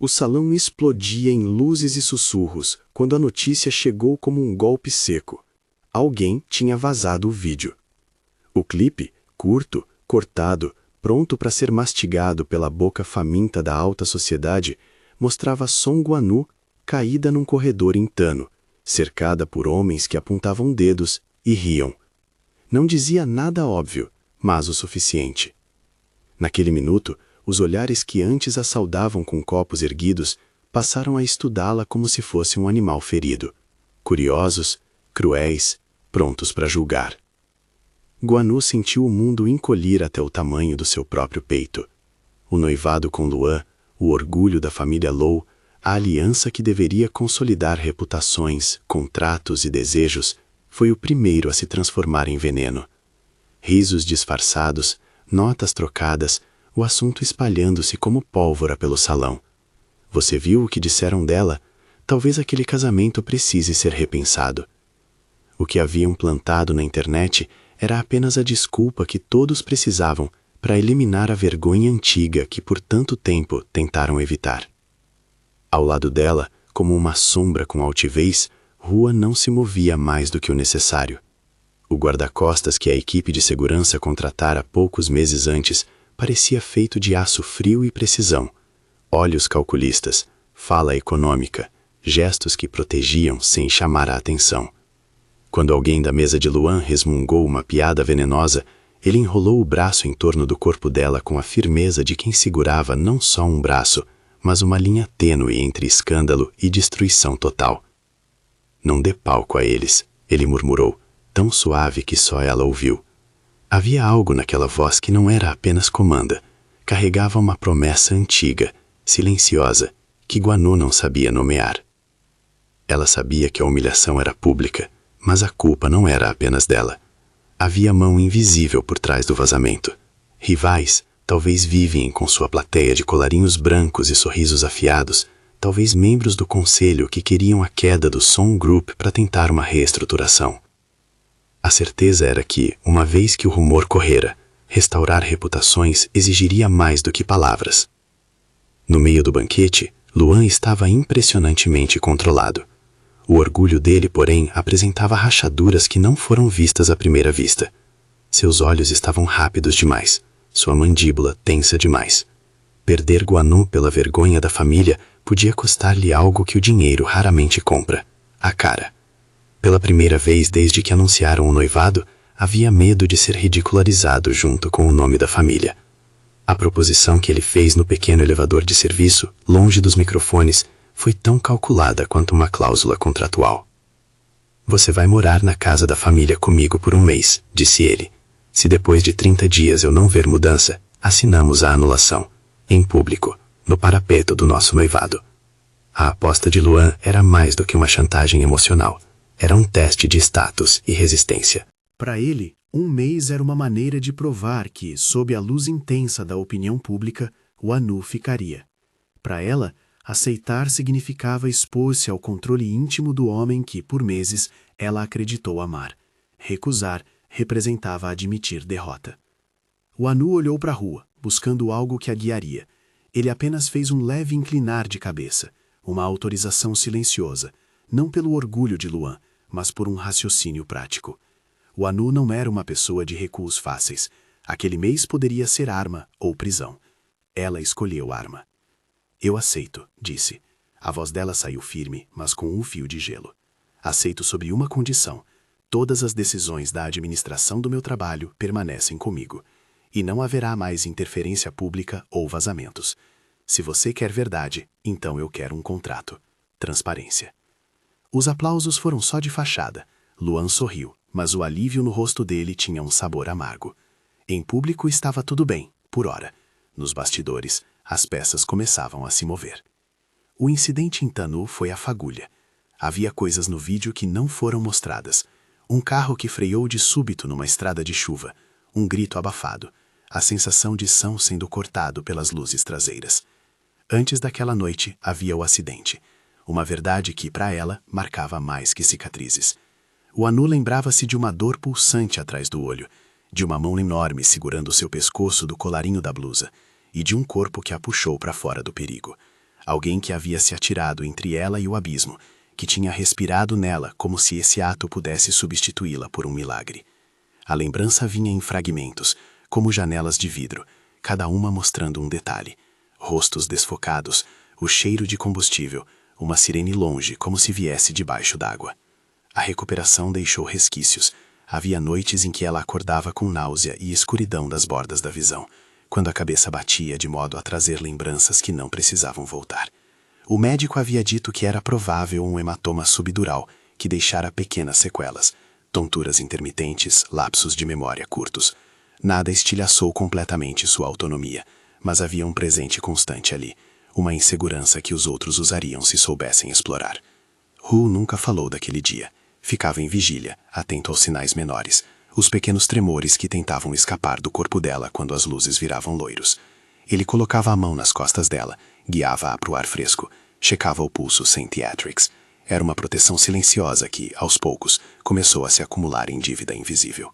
O salão explodia em luzes e sussurros quando a notícia chegou como um golpe seco. Alguém tinha vazado o vídeo. O clipe, curto, cortado, pronto para ser mastigado pela boca faminta da alta sociedade, mostrava Song Guanu caída num corredor intano, cercada por homens que apontavam dedos e riam. Não dizia nada óbvio, mas o suficiente. Naquele minuto, os olhares que antes a saudavam com copos erguidos passaram a estudá-la como se fosse um animal ferido, curiosos, cruéis, prontos para julgar. Guanu sentiu o mundo encolher até o tamanho do seu próprio peito. O noivado com Luan, o orgulho da família Lou, a aliança que deveria consolidar reputações, contratos e desejos, foi o primeiro a se transformar em veneno. Risos disfarçados, notas trocadas, o assunto espalhando-se como pólvora pelo salão. Você viu o que disseram dela? Talvez aquele casamento precise ser repensado. O que haviam plantado na internet era apenas a desculpa que todos precisavam para eliminar a vergonha antiga que por tanto tempo tentaram evitar. Ao lado dela, como uma sombra com altivez, Rua não se movia mais do que o necessário. O guarda-costas que a equipe de segurança contratara poucos meses antes parecia feito de aço frio e precisão. Olhos calculistas, fala econômica, gestos que protegiam sem chamar a atenção. Quando alguém da mesa de Luan resmungou uma piada venenosa, ele enrolou o braço em torno do corpo dela com a firmeza de quem segurava não só um braço, mas uma linha tênue entre escândalo e destruição total. Não dê palco a eles, ele murmurou, tão suave que só ela ouviu. Havia algo naquela voz que não era apenas comanda, carregava uma promessa antiga, silenciosa, que Guanu não sabia nomear. Ela sabia que a humilhação era pública, mas a culpa não era apenas dela. Havia mão invisível por trás do vazamento. Rivais, talvez vivem com sua plateia de colarinhos brancos e sorrisos afiados, talvez membros do conselho que queriam a queda do Song Group para tentar uma reestruturação. A certeza era que, uma vez que o rumor correra, restaurar reputações exigiria mais do que palavras. No meio do banquete, Luan estava impressionantemente controlado. O orgulho dele, porém, apresentava rachaduras que não foram vistas à primeira vista. Seus olhos estavam rápidos demais, sua mandíbula tensa demais. Perder Guanu pela vergonha da família podia custar-lhe algo que o dinheiro raramente compra: a cara. Pela primeira vez desde que anunciaram o noivado, havia medo de ser ridicularizado junto com o nome da família. A proposição que ele fez no pequeno elevador de serviço, longe dos microfones, foi tão calculada quanto uma cláusula contratual. Você vai morar na casa da família comigo por um mês, disse ele. Se depois de 30 dias eu não ver mudança, assinamos a anulação, em público, no parapeto do nosso noivado. A aposta de Luan era mais do que uma chantagem emocional. Era um teste de status e resistência. Para ele, um mês era uma maneira de provar que, sob a luz intensa da opinião pública, o Anu ficaria. Para ela, aceitar significava expor-se ao controle íntimo do homem que, por meses, ela acreditou amar. Recusar representava admitir derrota. O Anu olhou para a rua, buscando algo que a guiaria. Ele apenas fez um leve inclinar de cabeça, uma autorização silenciosa, não pelo orgulho de Luan, mas por um raciocínio prático. O Anu não era uma pessoa de recuos fáceis. Aquele mês poderia ser arma ou prisão. Ela escolheu arma. Eu aceito, disse. A voz dela saiu firme, mas com um fio de gelo. Aceito sob uma condição. Todas as decisões da administração do meu trabalho permanecem comigo. E não haverá mais interferência pública ou vazamentos. Se você quer verdade, então eu quero um contrato. Transparência. Os aplausos foram só de fachada. Luan sorriu, mas o alívio no rosto dele tinha um sabor amargo. Em público estava tudo bem, por ora. Nos bastidores, as peças começavam a se mover. O incidente em Tanu foi a fagulha. Havia coisas no vídeo que não foram mostradas. Um carro que freou de súbito numa estrada de chuva. Um grito abafado. A sensação de som sendo cortado pelas luzes traseiras. Antes daquela noite, havia o acidente. Uma verdade que, para ela, marcava mais que cicatrizes. O Anu lembrava-se de uma dor pulsante atrás do olho, de uma mão enorme segurando seu pescoço do colarinho da blusa, e de um corpo que a puxou para fora do perigo. Alguém que havia se atirado entre ela e o abismo, que tinha respirado nela como se esse ato pudesse substituí-la por um milagre. A lembrança vinha em fragmentos, como janelas de vidro, cada uma mostrando um detalhe. Rostos desfocados, o cheiro de combustível, uma sirene longe como se viesse debaixo d'água. A recuperação deixou resquícios. Havia noites em que ela acordava com náusea e escuridão das bordas da visão, quando a cabeça batia de modo a trazer lembranças que não precisavam voltar. O médico havia dito que era provável um hematoma subdural, que deixara pequenas sequelas, tonturas intermitentes, lapsos de memória curtos. Nada estilhaçou completamente sua autonomia, mas havia um presente constante ali, uma insegurança que os outros usariam se soubessem explorar. Hu nunca falou daquele dia. Ficava em vigília, atento aos sinais menores, os pequenos tremores que tentavam escapar do corpo dela quando as luzes viravam loiros. Ele colocava a mão nas costas dela, guiava-a para o ar fresco, checava o pulso sem theatrics. Era uma proteção silenciosa que, aos poucos, começou a se acumular em dívida invisível.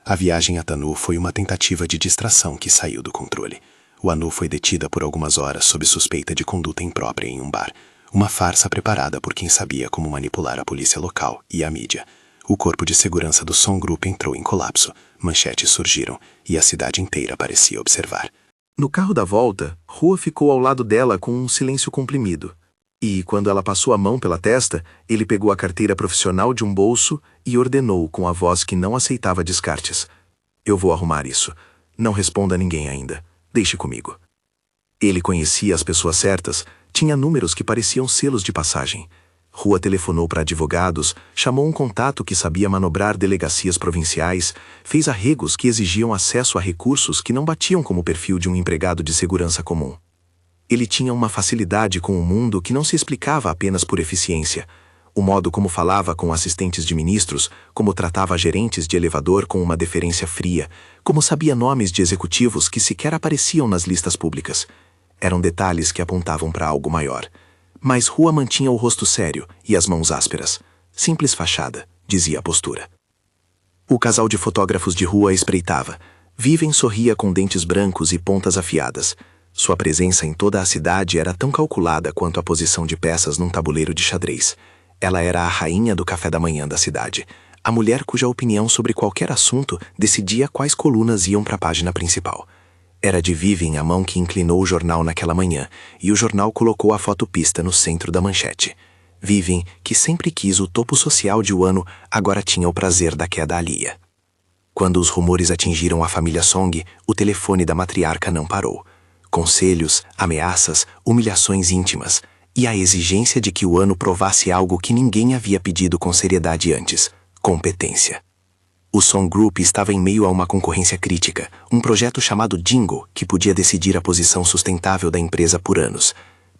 A viagem a Tanu foi uma tentativa de distração que saiu do controle. O Anu foi detida por algumas horas sob suspeita de conduta imprópria em um bar. Uma farsa preparada por quem sabia como manipular a polícia local e a mídia. O corpo de segurança do Song Group entrou em colapso, manchetes surgiram e a cidade inteira parecia observar. No carro da volta, Hua ficou ao lado dela com um silêncio comprimido. E, quando ela passou a mão pela testa, ele pegou a carteira profissional de um bolso e ordenou com a voz que não aceitava descartes. Eu vou arrumar isso. Não responda a ninguém ainda. Deixe comigo. Ele conhecia as pessoas certas, tinha números que pareciam selos de passagem. Hua telefonou para advogados, chamou um contato que sabia manobrar delegacias provinciais, fez arregos que exigiam acesso a recursos que não batiam como o perfil de um empregado de segurança comum. Ele tinha uma facilidade com o mundo que não se explicava apenas por eficiência. O modo como falava com assistentes de ministros, como tratava gerentes de elevador com uma deferência fria, como sabia nomes de executivos que sequer apareciam nas listas públicas. Eram detalhes que apontavam para algo maior. Mas Hua mantinha o rosto sério e as mãos ásperas. Simples fachada, dizia a postura. O casal de fotógrafos de Hua espreitava. Vivian sorria com dentes brancos e pontas afiadas. Sua presença em toda a cidade era tão calculada quanto a posição de peças num tabuleiro de xadrez. Ela era a rainha do café da manhã da cidade, a mulher cuja opinião sobre qualquer assunto decidia quais colunas iam para a página principal. Era de Vivian a mão que inclinou o jornal naquela manhã, e o jornal colocou a foto pista no centro da manchete. Vivian, que sempre quis o topo social de Wano, agora tinha o prazer da queda alheia. Quando os rumores atingiram a família Song, o telefone da matriarca não parou. Conselhos, ameaças, humilhações íntimas, e a exigência de que Wano provasse algo que ninguém havia pedido com seriedade antes: competência. O Song Group estava em meio a uma concorrência crítica, um projeto chamado Jingo, que podia decidir a posição sustentável da empresa por anos.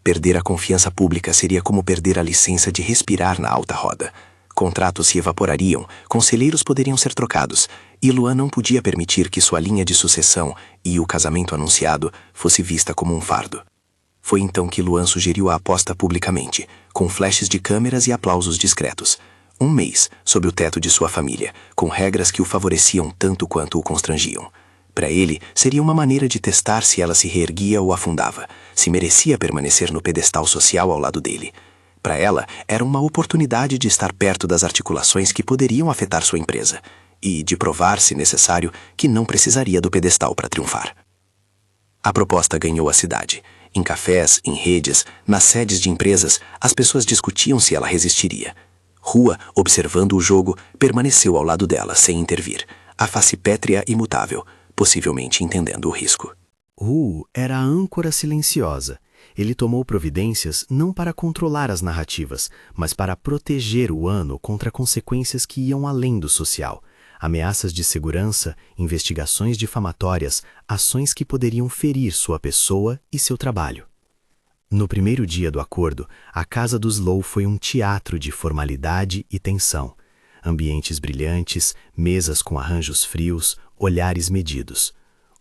Perder a confiança pública seria como perder a licença de respirar na alta roda. Contratos se evaporariam, conselheiros poderiam ser trocados, e Luan não podia permitir que sua linha de sucessão e o casamento anunciado fosse vista como um fardo. Foi então que Luan sugeriu a aposta publicamente, com flashes de câmeras e aplausos discretos. Um mês, sob o teto de sua família, com regras que o favoreciam tanto quanto o constrangiam. Para ele, seria uma maneira de testar se ela se reerguia ou afundava, se merecia permanecer no pedestal social ao lado dele. Para ela, era uma oportunidade de estar perto das articulações que poderiam afetar sua empresa, e de provar, se necessário, que não precisaria do pedestal para triunfar. A proposta ganhou a cidade. Em cafés, em redes, nas sedes de empresas, as pessoas discutiam se ela resistiria. Hua, observando o jogo, permaneceu ao lado dela, sem intervir, a face pétrea e imutável, possivelmente entendendo o risco. Hu era a âncora silenciosa. Ele tomou providências não para controlar as narrativas, mas para proteger o Wano contra consequências que iam além do social. Ameaças de segurança, investigações difamatórias, ações que poderiam ferir sua pessoa e seu trabalho. No primeiro dia do acordo, a casa dos Low foi um teatro de formalidade e tensão. Ambientes brilhantes, mesas com arranjos frios, olhares medidos.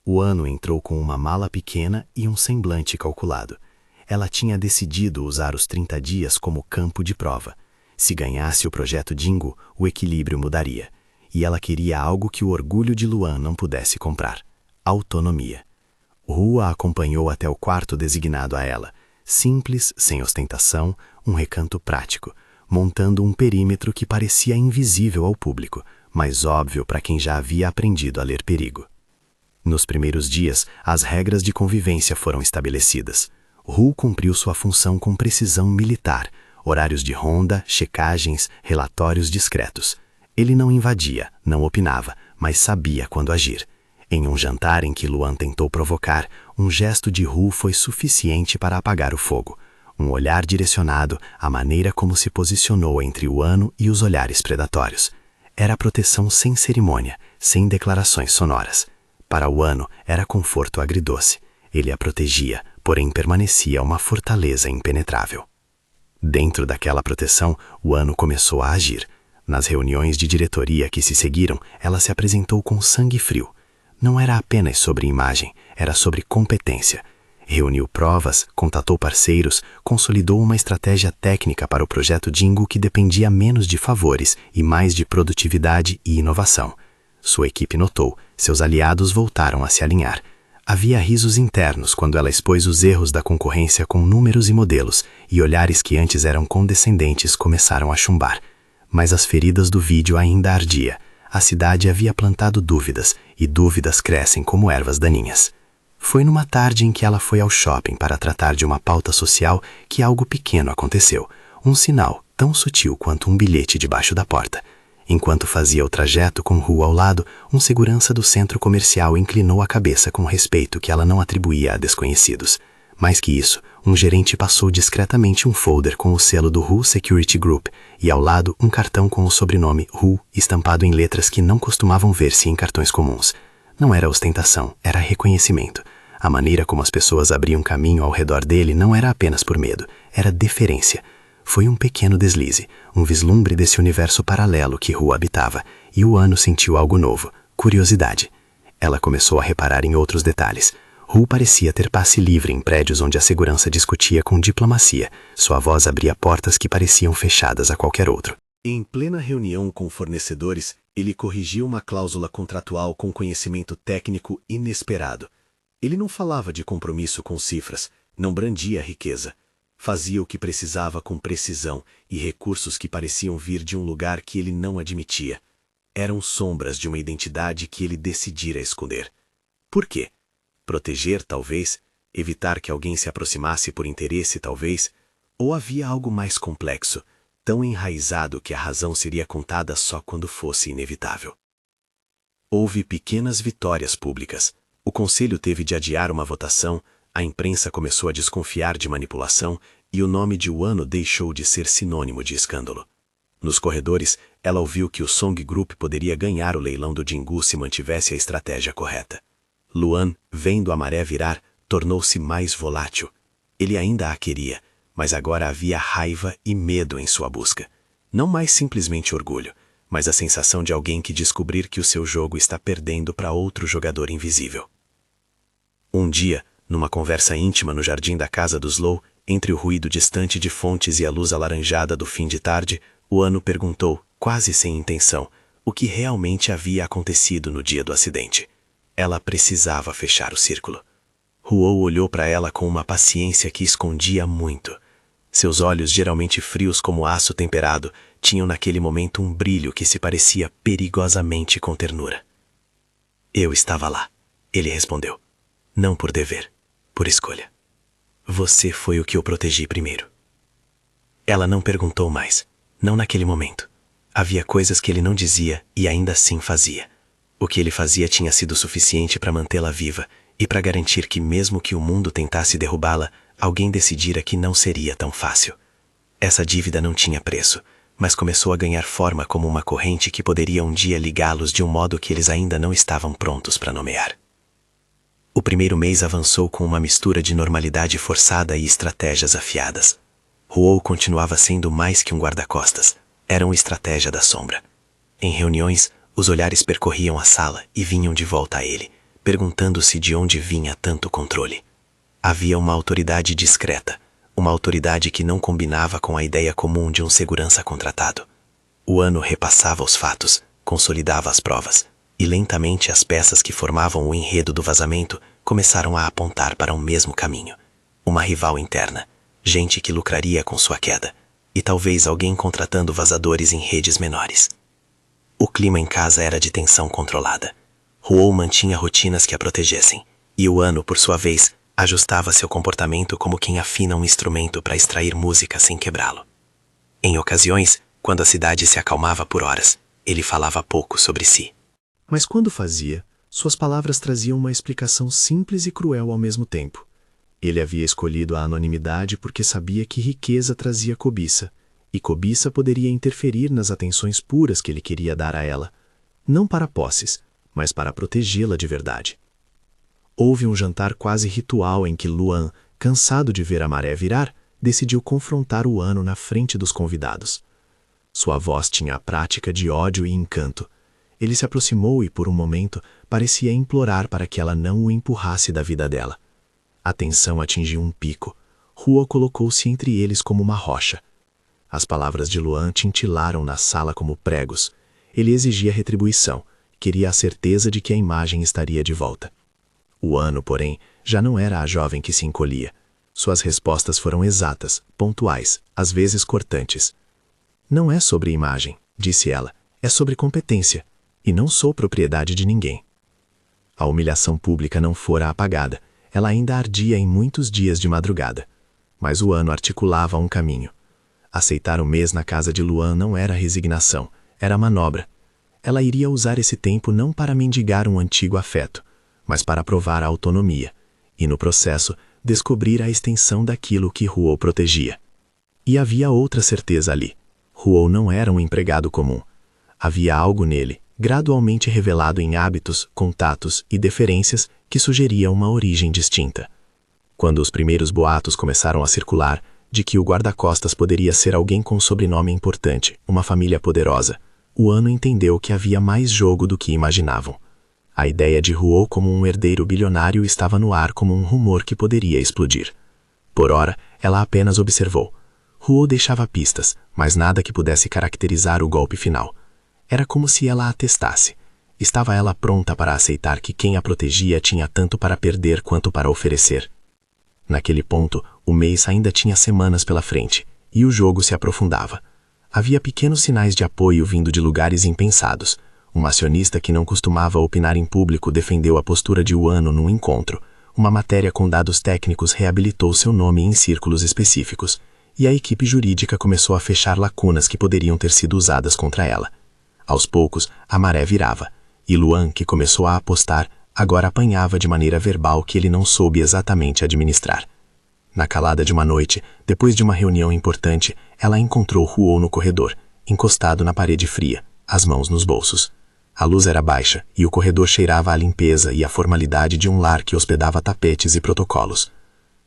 O Wano entrou com uma mala pequena e um semblante calculado. Ela tinha decidido usar os 30 dias como campo de prova. Se ganhasse o projeto Jingo, o equilíbrio mudaria. E ela queria algo que o orgulho de Luan não pudesse comprar: autonomia. Hua a acompanhou até o quarto designado a ela. simples, sem ostentação, um recanto prático, montando um perímetro que parecia invisível ao público, mas óbvio para quem já havia aprendido a ler perigo. Nos primeiros dias, as regras de convivência foram estabelecidas. Hu cumpriu sua função com precisão militar, horários de ronda, checagens, relatórios discretos. Ele não invadia, não opinava, mas sabia quando agir. Em um jantar em que Luan tentou provocar, um gesto de Hu foi suficiente para apagar o fogo. Um olhar direcionado, a maneira como se posicionou entre o Ano e os olhares predatórios. Era proteção sem cerimônia, sem declarações sonoras. Para o Ano, era conforto agridoce. Ele a protegia, porém permanecia uma fortaleza impenetrável. Dentro daquela proteção, o Ano começou a agir. Nas reuniões de diretoria que se seguiram, ela se apresentou com sangue frio. Não era apenas sobre imagem, era sobre competência. Reuniu provas, contatou parceiros, consolidou uma estratégia técnica para o projeto Jingu que dependia menos de favores e mais de produtividade e inovação. Sua equipe notou, seus aliados voltaram a se alinhar. Havia risos internos quando ela expôs os erros da concorrência com números e modelos, e olhares que antes eram condescendentes começaram a chumbar. Mas as feridas do vídeo ainda ardiam. A cidade havia plantado dúvidas, e dúvidas crescem como ervas daninhas. Foi numa tarde em que ela foi ao shopping para tratar de uma pauta social que algo pequeno aconteceu, um sinal tão sutil quanto um bilhete debaixo da porta. Enquanto fazia o trajeto com Hu ao lado, um segurança do centro comercial inclinou a cabeça com respeito que ela não atribuía a desconhecidos. Mais que isso, um gerente passou discretamente um folder com o selo do Hu Security Group e ao lado um cartão com o sobrenome Hu estampado em letras que não costumavam ver-se em cartões comuns. Não era ostentação, era reconhecimento. A maneira como as pessoas abriam caminho ao redor dele não era apenas por medo, era deferência. Foi um pequeno deslize, um vislumbre desse universo paralelo que Hu habitava, e o Ano sentiu algo novo, curiosidade. Ela começou a reparar em outros detalhes. Hu parecia ter passe livre em prédios onde a segurança discutia com diplomacia. Sua voz abria portas que pareciam fechadas a qualquer outro. Em plena reunião com fornecedores, ele corrigiu uma cláusula contratual com conhecimento técnico inesperado. Ele não falava de compromisso com cifras, não brandia riqueza. Fazia o que precisava com precisão e recursos que pareciam vir de um lugar que ele não admitia. Eram sombras de uma identidade que ele decidira esconder. Por quê? Proteger, talvez? Evitar que alguém se aproximasse por interesse, talvez? Ou havia algo mais complexo, tão enraizado que a razão seria contada só quando fosse inevitável? Houve pequenas vitórias públicas. O conselho teve de adiar uma votação, a imprensa começou a desconfiar de manipulação e o nome de Wano deixou de ser sinônimo de escândalo. Nos corredores, ela ouviu que o Song Group poderia ganhar o leilão do Jingu se mantivesse a estratégia correta. Luan, vendo a maré virar, tornou-se mais volátil. Ele ainda a queria, mas agora havia raiva e medo em sua busca. Não mais simplesmente orgulho, mas a sensação de alguém que descobrir que o seu jogo está perdendo para outro jogador invisível. Um dia, numa conversa íntima no jardim da casa dos Low, entre o ruído distante de fontes e a luz alaranjada do fim de tarde, o Ano perguntou, quase sem intenção, o que realmente havia acontecido no dia do acidente. Ela precisava fechar o círculo. Huou olhou para ela com uma paciência que escondia muito. Seus olhos, geralmente frios como aço temperado, tinham naquele momento um brilho que se parecia perigosamente com ternura. Eu estava lá, ele respondeu. Não por dever, por escolha. Você foi o que eu protegi primeiro. Ela não perguntou mais, não naquele momento. Havia coisas que ele não dizia e ainda assim fazia. O que ele fazia tinha sido suficiente para mantê-la viva e para garantir que mesmo que o mundo tentasse derrubá-la, alguém decidira que não seria tão fácil. Essa dívida não tinha preço, mas começou a ganhar forma como uma corrente que poderia um dia ligá-los de um modo que eles ainda não estavam prontos para nomear. O primeiro mês avançou com uma mistura de normalidade forçada e estratégias afiadas. Huou continuava sendo mais que um guarda-costas, era uma estratégia da sombra. Em reuniões, os olhares percorriam a sala e vinham de volta a ele, perguntando-se de onde vinha tanto controle. Havia uma autoridade discreta, uma autoridade que não combinava com a ideia comum de um segurança contratado. O Ano repassava os fatos, consolidava as provas, e lentamente as peças que formavam o enredo do vazamento começaram a apontar para o mesmo caminho. Uma rival interna, gente que lucraria com sua queda, e talvez alguém contratando vazadores em redes menores. O clima em casa era de tensão controlada. Huo mantinha rotinas que a protegessem, e o Ano, por sua vez, ajustava seu comportamento como quem afina um instrumento para extrair música sem quebrá-lo. Em ocasiões, quando a cidade se acalmava por horas, ele falava pouco sobre si. Mas quando fazia, suas palavras traziam uma explicação simples e cruel ao mesmo tempo. Ele havia escolhido a anonimidade porque sabia que riqueza trazia cobiça, e cobiça poderia interferir nas atenções puras que ele queria dar a ela, não para posses, mas para protegê-la de verdade. Houve um jantar quase ritual em que Luan, cansado de ver a maré virar, decidiu confrontar o Ano na frente dos convidados. Sua voz tinha a prática de ódio e encanto. Ele se aproximou e, por um momento, parecia implorar para que ela não o empurrasse da vida dela. A tensão atingiu um pico. Huo colocou-se entre eles como uma rocha. As palavras de Luan tintilaram na sala como pregos. Ele exigia retribuição, queria a certeza de que a imagem estaria de volta. O Ano, porém, já não era a jovem que se encolhia. Suas respostas foram exatas, pontuais, às vezes cortantes. Não é sobre imagem, disse ela, é sobre competência, e não sou propriedade de ninguém. A humilhação pública não fora apagada, ela ainda ardia em muitos dias de madrugada. Mas o Ano articulava um caminho. Aceitar o mês na casa de Luan não era resignação, era manobra. Ela iria usar esse tempo não para mendigar um antigo afeto, mas para provar a autonomia, e no processo, descobrir a extensão daquilo que Huo protegia. E havia outra certeza ali. Huo não era um empregado comum. Havia algo nele, gradualmente revelado em hábitos, contatos e deferências que sugeria uma origem distinta. Quando os primeiros boatos começaram a circular de que o guarda-costas poderia ser alguém com sobrenome importante, uma família poderosa, o Ano entendeu que havia mais jogo do que imaginavam. A ideia de Huo como um herdeiro bilionário estava no ar como um rumor que poderia explodir. Por ora, ela apenas observou. Huo deixava pistas, mas nada que pudesse caracterizar o golpe final. Era como se ela a testasse. Estava ela pronta para aceitar que quem a protegia tinha tanto para perder quanto para oferecer? Naquele ponto, o mês ainda tinha semanas pela frente, e o jogo se aprofundava. Havia pequenos sinais de apoio vindo de lugares impensados. Um acionista que não costumava opinar em público defendeu a postura de Ano num encontro. Uma matéria com dados técnicos reabilitou seu nome em círculos específicos, e a equipe jurídica começou a fechar lacunas que poderiam ter sido usadas contra ela. Aos poucos, a maré virava, e Luan, que começou a apostar, agora apanhava de maneira verbal que ele não soube exatamente administrar. Na calada de uma noite, depois de uma reunião importante, ela encontrou Huo no corredor, encostado na parede fria, as mãos nos bolsos. A luz era baixa e o corredor cheirava a limpeza e a formalidade de um lar que hospedava tapetes e protocolos.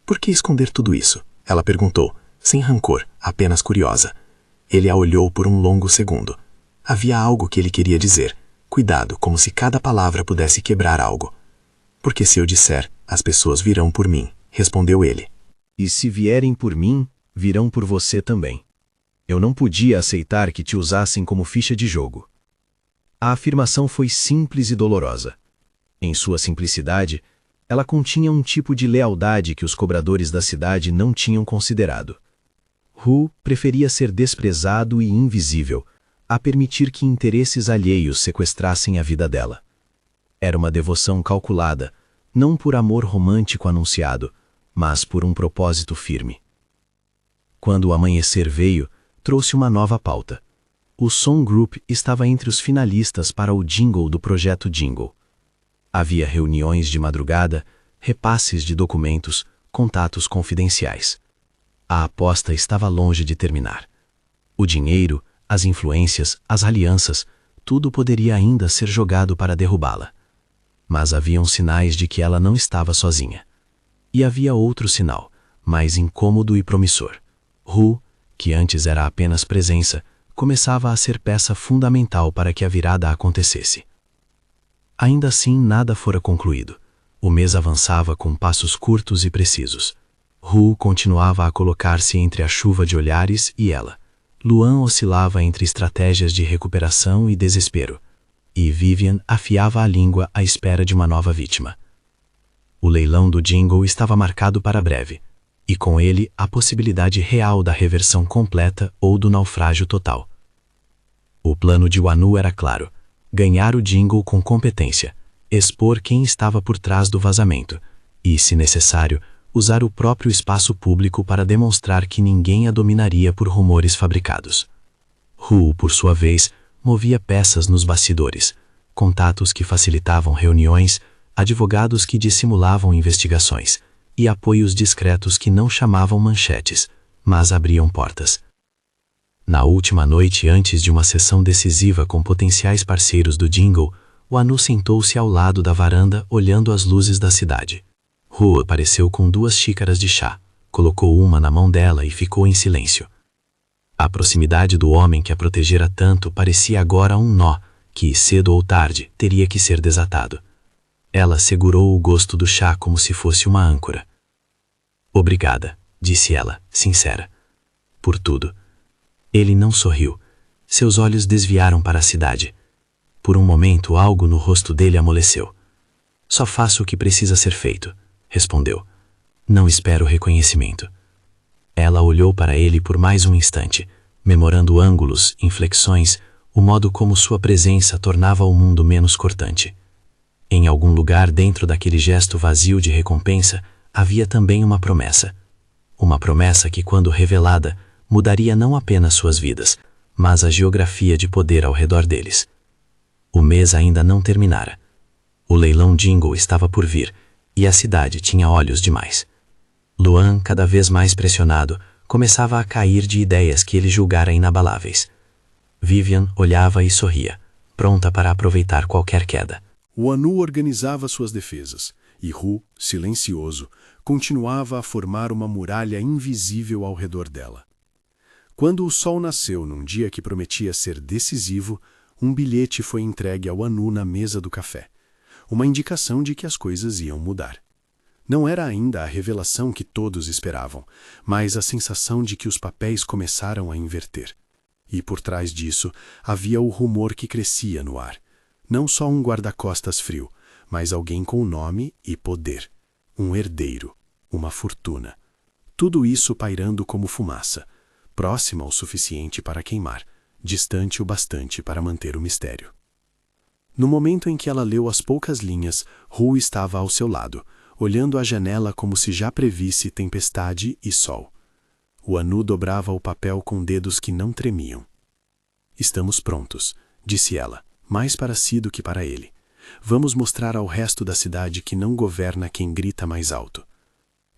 Por que esconder tudo isso? Ela perguntou, sem rancor, apenas curiosa. Ele a olhou por um longo segundo. Havia algo que ele queria dizer. Cuidado, como se cada palavra pudesse quebrar algo. Porque se eu disser, as pessoas virão por mim, respondeu ele. E se vierem por mim, virão por você também. Eu não podia aceitar que te usassem como ficha de jogo. A afirmação foi simples e dolorosa. Em sua simplicidade, ela continha um tipo de lealdade que os cobradores da cidade não tinham considerado. Hu preferia ser desprezado e invisível, a permitir que interesses alheios sequestrassem a vida dela. Era uma devoção calculada, não por amor romântico anunciado, mas por um propósito firme. Quando o amanhecer veio, trouxe uma nova pauta. O Song Group estava entre os finalistas para o jingle do projeto Jingle. Havia reuniões de madrugada, repasses de documentos, contatos confidenciais. A aposta estava longe de terminar. O dinheiro, as influências, as alianças, tudo poderia ainda ser jogado para derrubá-la. Mas haviam sinais de que ela não estava sozinha. E havia outro sinal, mais incômodo e promissor. Hu, que antes era apenas presença, começava a ser peça fundamental para que a virada acontecesse. Ainda assim, nada fora concluído. O mês avançava com passos curtos e precisos. Hu continuava a colocar-se entre a chuva de olhares e ela. Luan oscilava entre estratégias de recuperação e desespero. E Vivian afiava a língua à espera de uma nova vítima. O leilão do jingle estava marcado para breve. e com ele a possibilidade real da reversão completa ou do naufrágio total. O plano de Anu era claro: ganhar o Jingle com competência, expor quem estava por trás do vazamento e, se necessário, usar o próprio espaço público para demonstrar que ninguém a dominaria por rumores fabricados. Hu, por sua vez, movia peças nos bastidores, contatos que facilitavam reuniões, advogados que dissimulavam investigações e apoios discretos que não chamavam manchetes, mas abriam portas. Na última noite antes de uma sessão decisiva com potenciais parceiros do Jingle, o Anu sentou-se ao lado da varanda olhando as luzes da cidade. Hu apareceu com 2 xícaras de chá, colocou uma na mão dela e ficou em silêncio. A proximidade do homem que a protegera tanto parecia agora um nó que, cedo ou tarde, teria que ser desatado. Ela segurou o gosto do chá como se fosse uma âncora. Obrigada, disse ela, sincera. Por tudo. Ele não sorriu. Seus olhos desviaram para a cidade. Por um momento, algo no rosto dele amoleceu. Só faço o que precisa ser feito, respondeu. Não espero reconhecimento. Ela olhou para ele por mais um instante, memorando ângulos, inflexões, o modo como sua presença tornava o mundo menos cortante. Em algum lugar dentro daquele gesto vazio de recompensa, havia também uma promessa. Uma promessa que, quando revelada, mudaria não apenas suas vidas, mas a geografia de poder ao redor deles. O mês ainda não terminara. O leilão Jingle estava por vir, e a cidade tinha olhos demais. Luan, cada vez mais pressionado, começava a cair de ideias que ele julgara inabaláveis. Vivian olhava e sorria, pronta para aproveitar qualquer queda. O Anu organizava suas defesas, e Hu, silencioso, continuava a formar uma muralha invisível ao redor dela. Quando o sol nasceu num dia que prometia ser decisivo, um bilhete foi entregue ao Anu na mesa do café, uma indicação de que as coisas iam mudar. Não era ainda a revelação que todos esperavam, mas a sensação de que os papéis começaram a inverter. E por trás disso havia o rumor que crescia no ar. Não só um guarda-costas frio, mas alguém com nome e poder. Um herdeiro, uma fortuna. Tudo isso pairando como fumaça, próxima o suficiente para queimar, distante o bastante para manter o mistério. No momento em que ela leu as poucas linhas, Hu estava ao seu lado, olhando a janela como se já previsse tempestade e sol. O Anu dobrava o papel com dedos que não tremiam. Estamos prontos, disse ela, mais para si do que para ele. Vamos mostrar ao resto da cidade que não governa quem grita mais alto.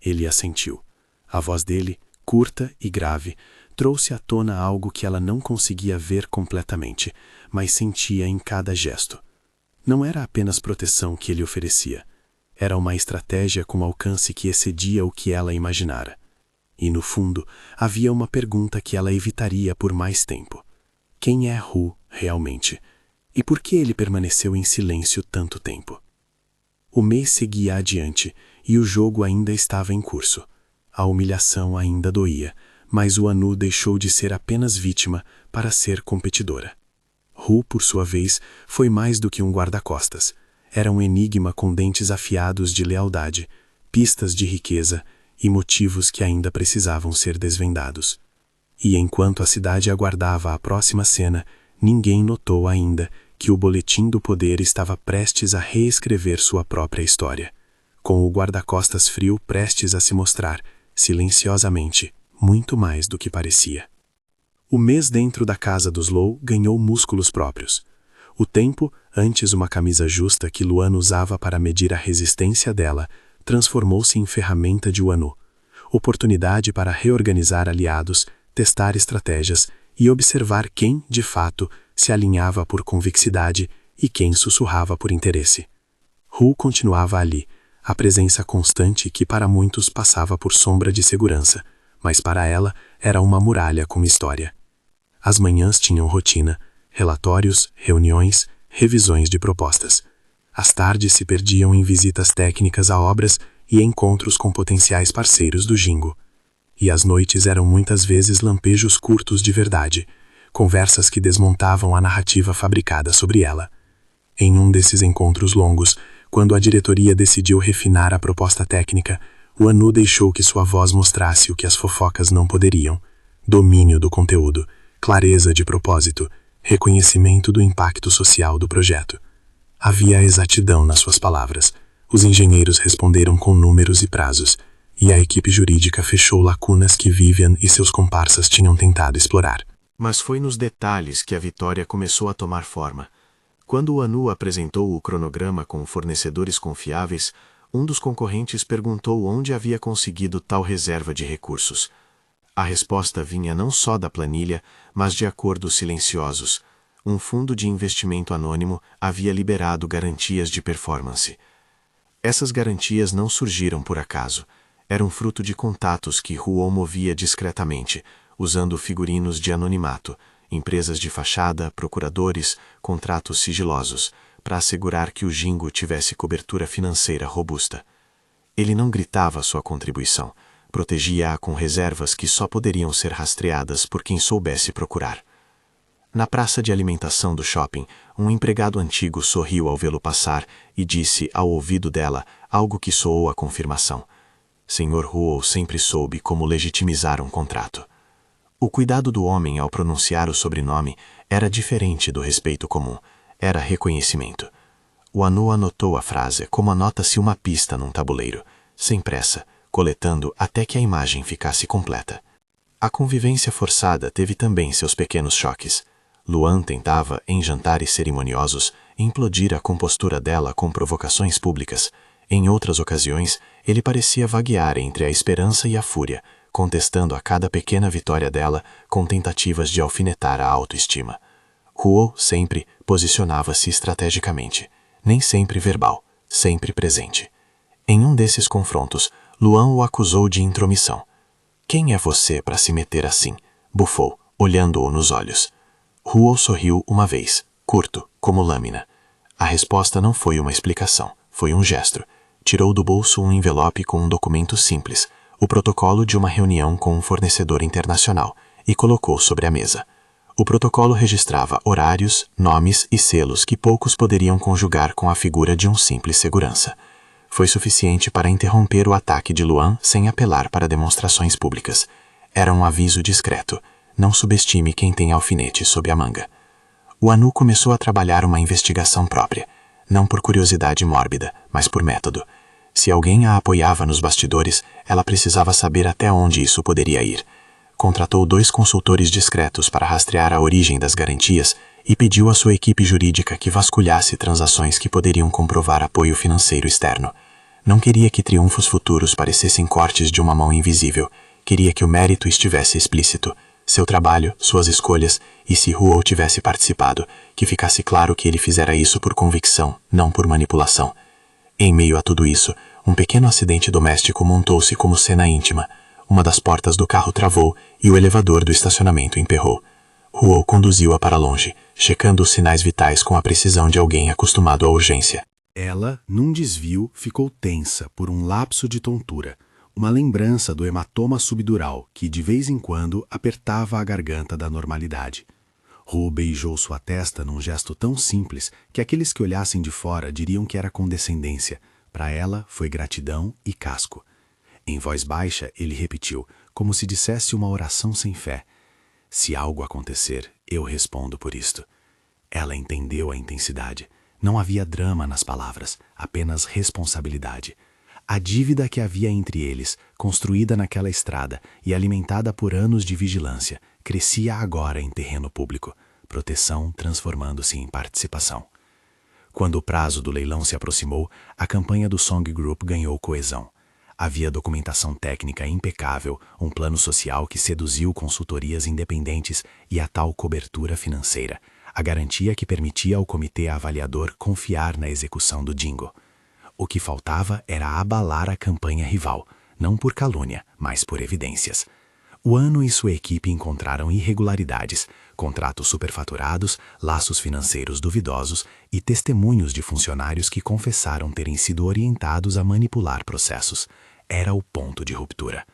Ele assentiu. A voz dele, curta e grave, trouxe à tona algo que ela não conseguia ver completamente, mas sentia em cada gesto. Não era apenas proteção que ele oferecia. Era uma estratégia com alcance que excedia o que ela imaginara. E, no fundo, havia uma pergunta que ela evitaria por mais tempo. Quem é Hu, realmente? E por que ele permaneceu em silêncio tanto tempo? O mês seguia adiante, e o jogo ainda estava em curso. A humilhação ainda doía, mas o Anu deixou de ser apenas vítima para ser competidora. Hu, por sua vez, foi mais do que um guarda-costas. Era um enigma com dentes afiados de lealdade, pistas de riqueza e motivos que ainda precisavam ser desvendados. E enquanto a cidade aguardava a próxima cena, ninguém notou ainda que o Boletim do Poder estava prestes a reescrever sua própria história, com o guarda-costas frio prestes a se mostrar, silenciosamente, muito mais do que parecia. O mês dentro da casa dos Low ganhou músculos próprios. O tempo, antes uma camisa justa que Luan usava para medir a resistência dela, transformou-se em ferramenta de Anu. Oportunidade para reorganizar aliados, testar estratégias e observar quem, de fato, se alinhava por convexidade e quem sussurrava por interesse. Hu continuava ali, a presença constante que para muitos passava por sombra de segurança, mas para ela era uma muralha com história. As manhãs tinham rotina, relatórios, reuniões, revisões de propostas. As tardes se perdiam em visitas técnicas a obras e encontros com potenciais parceiros do Jingle. E as noites eram muitas vezes lampejos curtos de verdade, conversas que desmontavam a narrativa fabricada sobre ela. Em um desses encontros longos, quando a diretoria decidiu refinar a proposta técnica, O Anu deixou que sua voz mostrasse o que as fofocas não poderiam: domínio do conteúdo, clareza de propósito, reconhecimento do impacto social do projeto. Havia exatidão nas suas palavras. Os engenheiros responderam com números e prazos, e a equipe jurídica fechou lacunas que Vivian e seus comparsas tinham tentado explorar. Mas foi nos detalhes que a vitória começou a tomar forma. Quando o Anu apresentou o cronograma com fornecedores confiáveis, um dos concorrentes perguntou onde havia conseguido tal reserva de recursos. A resposta vinha não só da planilha, mas de acordos silenciosos. Um fundo de investimento anônimo havia liberado garantias de performance. Essas garantias não surgiram por acaso. Eram fruto de contatos que Huo movia discretamente, usando figurinos de anonimato, empresas de fachada, procuradores, contratos sigilosos, para assegurar que o Jingo tivesse cobertura financeira robusta. Ele não gritava sua contribuição, protegia-a com reservas que só poderiam ser rastreadas por quem soubesse procurar. Na praça de alimentação do shopping, um empregado antigo sorriu ao vê-lo passar e disse ao ouvido dela algo que soou a confirmação. Sr. Huo sempre soube como legitimizar um contrato. O cuidado do homem ao pronunciar o sobrenome era diferente do respeito comum, era reconhecimento. O Anu anotou a frase como anota-se uma pista num tabuleiro, sem pressa, coletando até que a imagem ficasse completa. A convivência forçada teve também seus pequenos choques. Luan tentava, em jantares cerimoniosos, implodir a compostura dela com provocações públicas. Em outras ocasiões, ele parecia vaguear entre a esperança e a fúria, contestando a cada pequena vitória dela com tentativas de alfinetar a autoestima. Huo sempre posicionava-se estrategicamente, nem sempre verbal, sempre presente. Em um desses confrontos, Luan o acusou de intromissão. "Quem é você para se meter assim?" bufou, olhando-o nos olhos. Huo sorriu uma vez, curto, como lâmina. A resposta não foi uma explicação, foi um gesto. Tirou do bolso um envelope com um documento simples, o protocolo de uma reunião com um fornecedor internacional, e colocou sobre a mesa. O protocolo registrava horários, nomes e selos que poucos poderiam conjugar com a figura de um simples segurança. Foi suficiente para interromper o ataque de Luan sem apelar para demonstrações públicas. Era um aviso discreto. Não subestime quem tem alfinete sob a manga. O Anu começou a trabalhar uma investigação própria, não por curiosidade mórbida, mas por método. Se alguém a apoiava nos bastidores, ela precisava saber até onde isso poderia ir. Contratou 2 consultores discretos para rastrear a origem das garantias e pediu à sua equipe jurídica que vasculhasse transações que poderiam comprovar apoio financeiro externo. Não queria que triunfos futuros parecessem cortes de uma mão invisível. Queria que o mérito estivesse explícito. Seu trabalho, suas escolhas, e se Huo tivesse participado, que ficasse claro que ele fizera isso por convicção, não por manipulação. Em meio a tudo isso, um pequeno acidente doméstico montou-se como cena íntima. Uma das portas do carro travou e o elevador do estacionamento emperrou. Huo conduziu-a para longe, checando os sinais vitais com a precisão de alguém acostumado à urgência. Ela, num desvio, ficou tensa por um lapso de tontura, uma lembrança do hematoma subdural que, de vez em quando, apertava a garganta da normalidade. Huo beijou sua testa num gesto tão simples que aqueles que olhassem de fora diriam que era condescendência. Para ela, foi gratidão e casco. Em voz baixa, ele repetiu, como se dissesse uma oração sem fé. "Se algo acontecer, eu respondo por isto." Ela entendeu a intensidade. Não havia drama nas palavras, apenas responsabilidade. A dívida que havia entre eles, construída naquela estrada e alimentada por anos de vigilância, crescia agora em terreno público, proteção transformando-se em participação. Quando o prazo do leilão se aproximou, a campanha do Song Group ganhou coesão. Havia documentação técnica impecável, um plano social que seduziu consultorias independentes e a tal cobertura financeira, a garantia que permitia ao comitê avaliador confiar na execução do Jingo. O que faltava era abalar a campanha rival, não por calúnia, mas por evidências. O Anu e sua equipe encontraram irregularidades, contratos superfaturados, laços financeiros duvidosos e testemunhos de funcionários que confessaram terem sido orientados a manipular processos. Era o ponto de ruptura.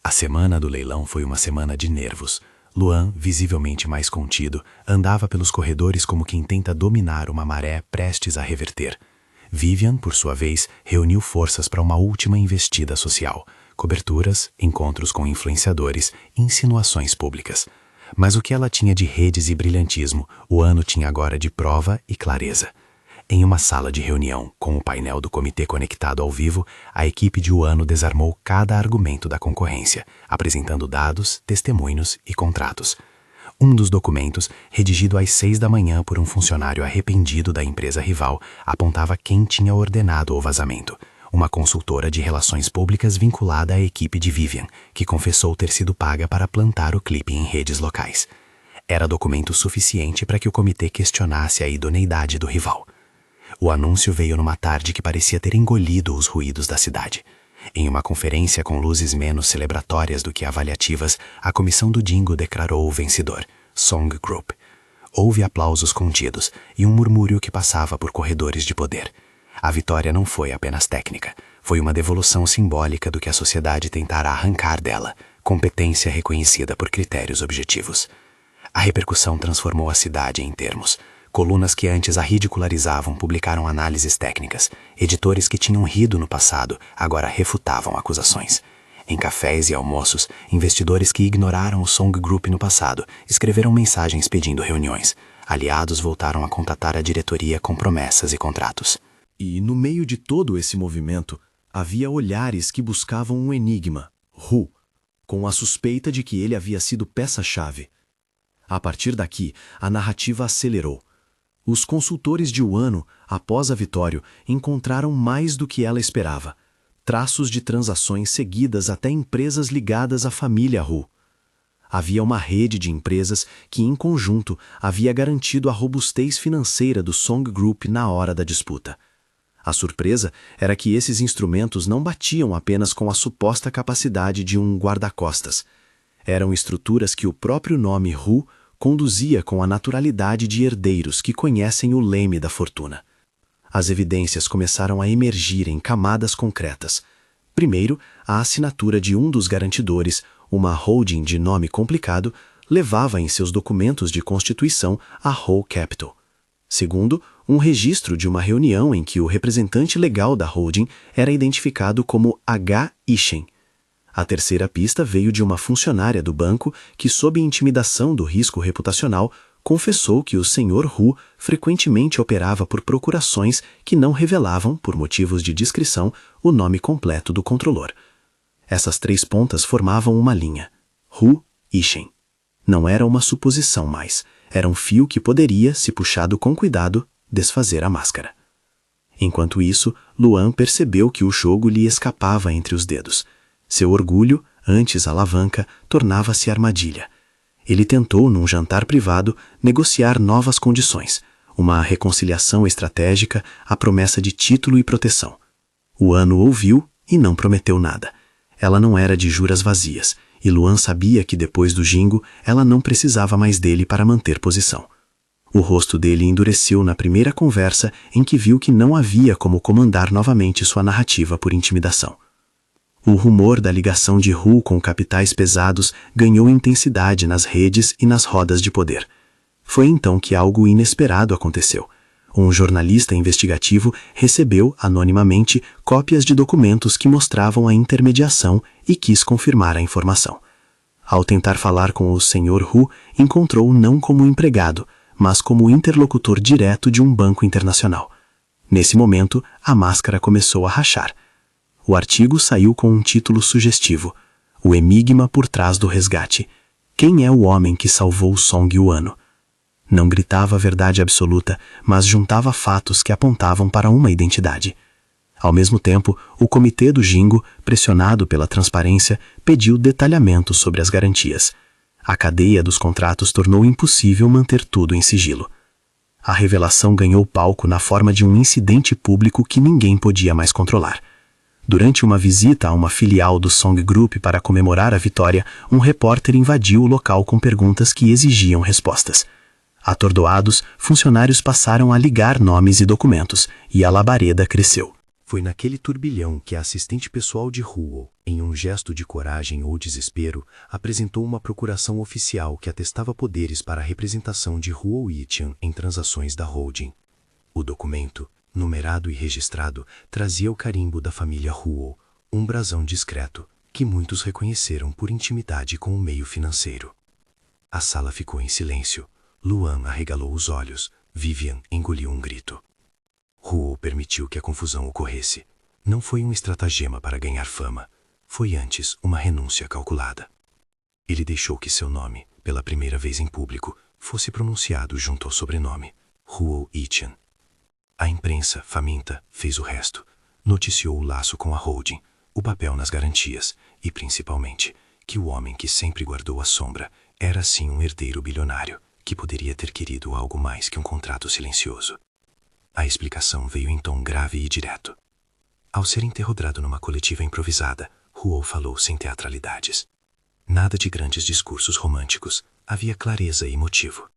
A semana do leilão foi uma semana de nervos. Luan, visivelmente mais contido, andava pelos corredores como quem tenta dominar uma maré prestes a reverter. Vivian, por sua vez, reuniu forças para uma última investida social, coberturas, encontros com influenciadores, insinuações públicas. Mas o que ela tinha de redes e brilhantismo, o ano tinha agora de prova e clareza. Em uma sala de reunião, com o painel do comitê conectado ao vivo, a equipe de Uano desarmou cada argumento da concorrência, apresentando dados, testemunhos e contratos. Um dos documentos, redigido às 6 da manhã por um funcionário arrependido da empresa rival, apontava quem tinha ordenado o vazamento. Uma consultora de relações públicas vinculada à equipe de Vivian, que confessou ter sido paga para plantar o clipe em redes locais. Era documento suficiente para que o comitê questionasse a idoneidade do rival. O anúncio veio numa tarde que parecia ter engolido os ruídos da cidade. Em uma conferência com luzes menos celebratórias do que avaliativas, a comissão do Jingo declarou o vencedor, Song Group. Houve aplausos contidos e um murmúrio que passava por corredores de poder. A vitória não foi apenas técnica, foi uma devolução simbólica do que a sociedade tentara arrancar dela, competência reconhecida por critérios objetivos. A repercussão transformou a cidade em termos. Colunas que antes a ridicularizavam publicaram análises técnicas. Editores que tinham rido no passado agora refutavam acusações. Em cafés e almoços, investidores que ignoraram o Song Group no passado escreveram mensagens pedindo reuniões. Aliados voltaram a contatar a diretoria com promessas e contratos. E no meio de todo esse movimento, havia olhares que buscavam um enigma, Hu, com a suspeita de que ele havia sido peça-chave. A partir daqui, a narrativa acelerou. Os consultores de Uano, após a vitória, encontraram mais do que ela esperava. Traços de transações seguidas até empresas ligadas à família Hu. Havia uma rede de empresas que, em conjunto, havia garantido a robustez financeira do Song Group na hora da disputa. A surpresa era que esses instrumentos não batiam apenas com a suposta capacidade de um guarda-costas. Eram estruturas que o próprio nome Hu conduzia com a naturalidade de herdeiros que conhecem o leme da fortuna. As evidências começaram a emergir em camadas concretas. Primeiro, a assinatura de um dos garantidores, uma holding de nome complicado, levava em seus documentos de constituição a Ho Capital. Segundo, um registro de uma reunião em que o representante legal da holding era identificado como H. Ishen. A terceira pista veio de uma funcionária do banco que, sob intimidação do risco reputacional, confessou que o Sr. Hu frequentemente operava por procurações que não revelavam, por motivos de discrição, o nome completo do controlor. Essas três pontas formavam uma linha. Hu Ishen. Não era uma suposição mais, era um fio que poderia, se puxado com cuidado, desfazer a máscara. Enquanto isso, Luan percebeu que o jogo lhe escapava entre os dedos. Seu orgulho, antes alavanca, tornava-se armadilha. Ele tentou, num jantar privado, negociar novas condições, uma reconciliação estratégica, a promessa de título e proteção. Uano ouviu e não prometeu nada. Ela não era de juras vazias, e Luan sabia que depois do Jingo, ela não precisava mais dele para manter posição. O rosto dele endureceu na primeira conversa em que viu que não havia como comandar novamente sua narrativa por intimidação. O rumor da ligação de Hu com capitais pesados ganhou intensidade nas redes e nas rodas de poder. Foi então que algo inesperado aconteceu. Um jornalista investigativo recebeu, anonimamente, cópias de documentos que mostravam a intermediação e quis confirmar a informação. Ao tentar falar com o Sr. Hu, encontrou-o não como empregado, mas como interlocutor direto de um banco internacional. Nesse momento, a máscara começou a rachar. O artigo saiu com um título sugestivo: O Enigma por trás do resgate. Quem é o homem que salvou Song Uano? Não gritava a verdade absoluta, mas juntava fatos que apontavam para uma identidade. Ao mesmo tempo, o comitê do Jingo, pressionado pela transparência, pediu detalhamento sobre as garantias. A cadeia dos contratos tornou impossível manter tudo em sigilo. A revelação ganhou palco na forma de um incidente público que ninguém podia mais controlar. Durante uma visita a uma filial do Song Group para comemorar a vitória, um repórter invadiu o local com perguntas que exigiam respostas. Atordoados, funcionários passaram a ligar nomes e documentos, e a labareda cresceu. Foi naquele turbilhão que a assistente pessoal de Huo, em um gesto de coragem ou desespero, apresentou uma procuração oficial que atestava poderes para a representação de Huo Yiqian em transações da holding. O documento, numerado e registrado, trazia o carimbo da família Huo, um brasão discreto, que muitos reconheceram por intimidade com o meio financeiro. A sala ficou em silêncio. Luan arregalou os olhos. Vivian engoliu um grito. Huo permitiu que a confusão ocorresse. Não foi um estratagema para ganhar fama. Foi antes uma renúncia calculada. Ele deixou que seu nome, pela primeira vez em público, fosse pronunciado junto ao sobrenome, Huo Yichen. A imprensa, faminta, fez o resto. Noticiou o laço com a holding, o papel nas garantias e, principalmente, que o homem que sempre guardou a sombra era sim um herdeiro bilionário que poderia ter querido algo mais que um contrato silencioso. A explicação veio em tom grave e direto. Ao ser interrogado numa coletiva improvisada, Huo falou sem teatralidades. Nada de grandes discursos românticos, havia clareza e motivo.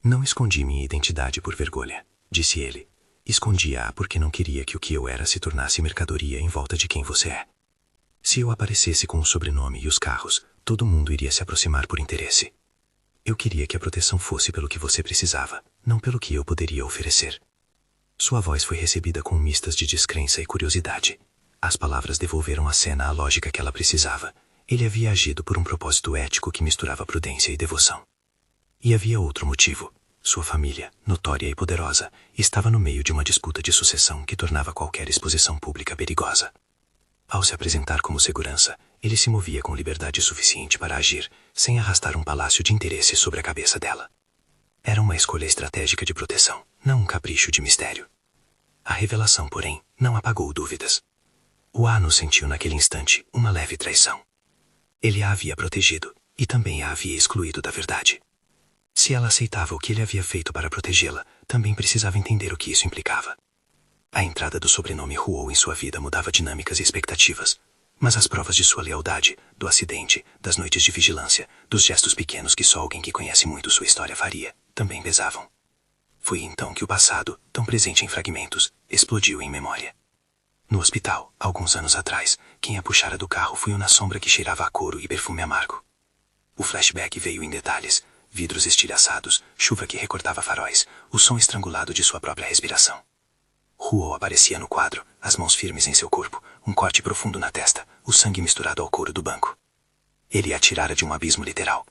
Não escondi minha identidade por vergonha, disse ele. Escondia-a porque não queria que o que eu era se tornasse mercadoria em volta de quem você é. Se eu aparecesse com o sobrenome e os carros, todo mundo iria se aproximar por interesse. Eu queria que a proteção fosse pelo que você precisava, não pelo que eu poderia oferecer. Sua voz foi recebida com mistas de descrença e curiosidade. As palavras devolveram à cena a lógica que ela precisava. Ele havia agido por um propósito ético que misturava prudência e devoção. E havia outro motivo. Sua família, notória e poderosa, estava no meio de uma disputa de sucessão que tornava qualquer exposição pública perigosa. Ao se apresentar como segurança, ele se movia com liberdade suficiente para agir, sem arrastar um palácio de interesse sobre a cabeça dela. Era uma escolha estratégica de proteção, não um capricho de mistério. A revelação, porém, não apagou dúvidas. O Anu sentiu naquele instante uma leve traição. Ele a havia protegido, e também a havia excluído da verdade. Se ela aceitava o que ele havia feito para protegê-la, também precisava entender o que isso implicava. A entrada do sobrenome Huo em sua vida mudava dinâmicas e expectativas, mas as provas de sua lealdade, do acidente, das noites de vigilância, dos gestos pequenos que só alguém que conhece muito sua história faria, também pesavam. Foi então que o passado, tão presente em fragmentos, explodiu em memória. No hospital, alguns anos atrás, quem a puxara do carro foi uma sombra que cheirava a couro e perfume amargo. O flashback veio em detalhes, vidros estilhaçados, chuva que recortava faróis, o som estrangulado de sua própria respiração. Huo aparecia no quadro, as mãos firmes em seu corpo, um corte profundo na testa, o sangue misturado ao couro do banco. Ele a tirara de um abismo literal.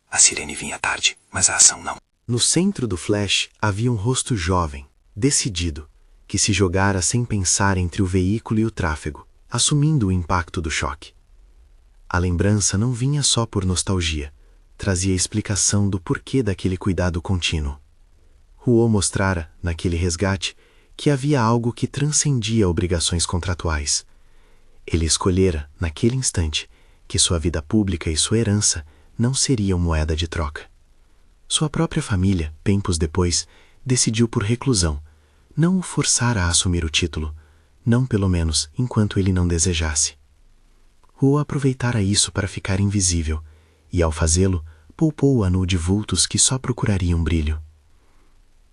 A sirene vinha tarde, mas a ação não. No centro do flash havia um rosto jovem, decidido, que se jogara sem pensar entre o veículo e o tráfego, assumindo o impacto do choque. A lembrança não vinha só por nostalgia, trazia a explicação do porquê daquele cuidado contínuo. Huo mostrara, naquele resgate, que havia algo que transcendia obrigações contratuais. Ele escolhera, naquele instante, que sua vida pública e sua herança não seriam moeda de troca. Sua própria família, tempos depois, decidiu por reclusão, não o forçara a assumir o título, não pelo menos enquanto ele não desejasse. Huo aproveitara isso para ficar invisível, e ao fazê-lo, poupou o Anu de vultos que só procurariam brilho.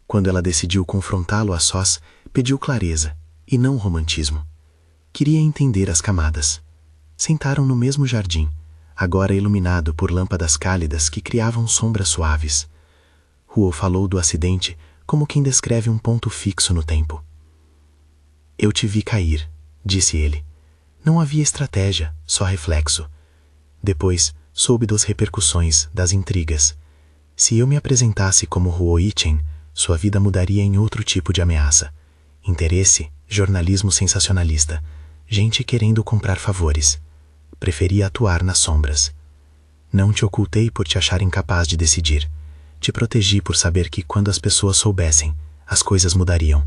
Quando ela decidiu confrontá-lo a sós, pediu clareza, e não romantismo. Queria entender as camadas. Sentaram no mesmo jardim, agora iluminado por lâmpadas cálidas que criavam sombras suaves. Huo falou do acidente como quem descreve um ponto fixo no tempo. Eu te vi cair, disse ele. Não havia estratégia, só reflexo. Depois, soube das repercussões, das intrigas. Se eu me apresentasse como Huo Yichen, sua vida mudaria em outro tipo de ameaça. Interesse, jornalismo sensacionalista, gente querendo comprar favores. Preferia atuar nas sombras. Não te ocultei por te achar incapaz de decidir. Te protegi por saber que quando as pessoas soubessem, as coisas mudariam.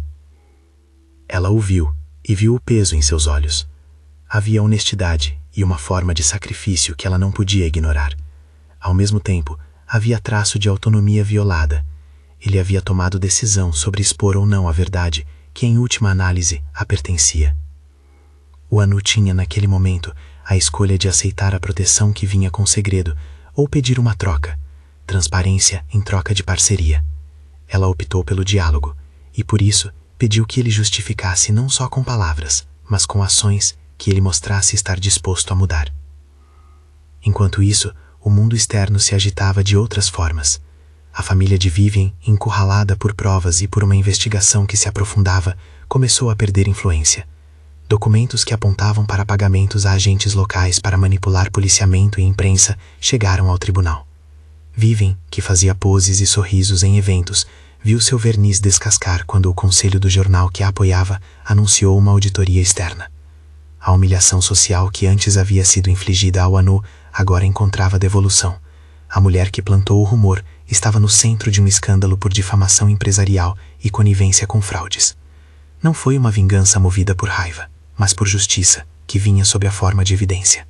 Ela o viu, e viu o peso em seus olhos. Havia honestidade e uma forma de sacrifício que ela não podia ignorar. Ao mesmo tempo, havia traço de autonomia violada. Ele havia tomado decisão sobre expor ou não a verdade, que em última análise a pertencia. O Anu tinha naquele momento a escolha de aceitar a proteção que vinha com segredo ou pedir uma troca, transparência em troca de parceria. Ela optou pelo diálogo e por isso pediu que ele justificasse não só com palavras, mas com ações que ele mostrasse estar disposto a mudar. Enquanto isso, o mundo externo se agitava de outras formas. A família de Vivian, encurralada por provas e por uma investigação que se aprofundava, começou a perder influência. Documentos que apontavam para pagamentos a agentes locais para manipular policiamento e imprensa chegaram ao tribunal. Vivian, que fazia poses e sorrisos em eventos, viu seu verniz descascar quando o conselho do jornal que a apoiava anunciou uma auditoria externa. A humilhação social que antes havia sido infligida ao Anu agora encontrava devolução. A mulher que plantou o rumor estava no centro de um escândalo por difamação empresarial e conivência com fraudes. Não foi uma vingança movida por raiva, mas por justiça, que vinha sob a forma de evidência.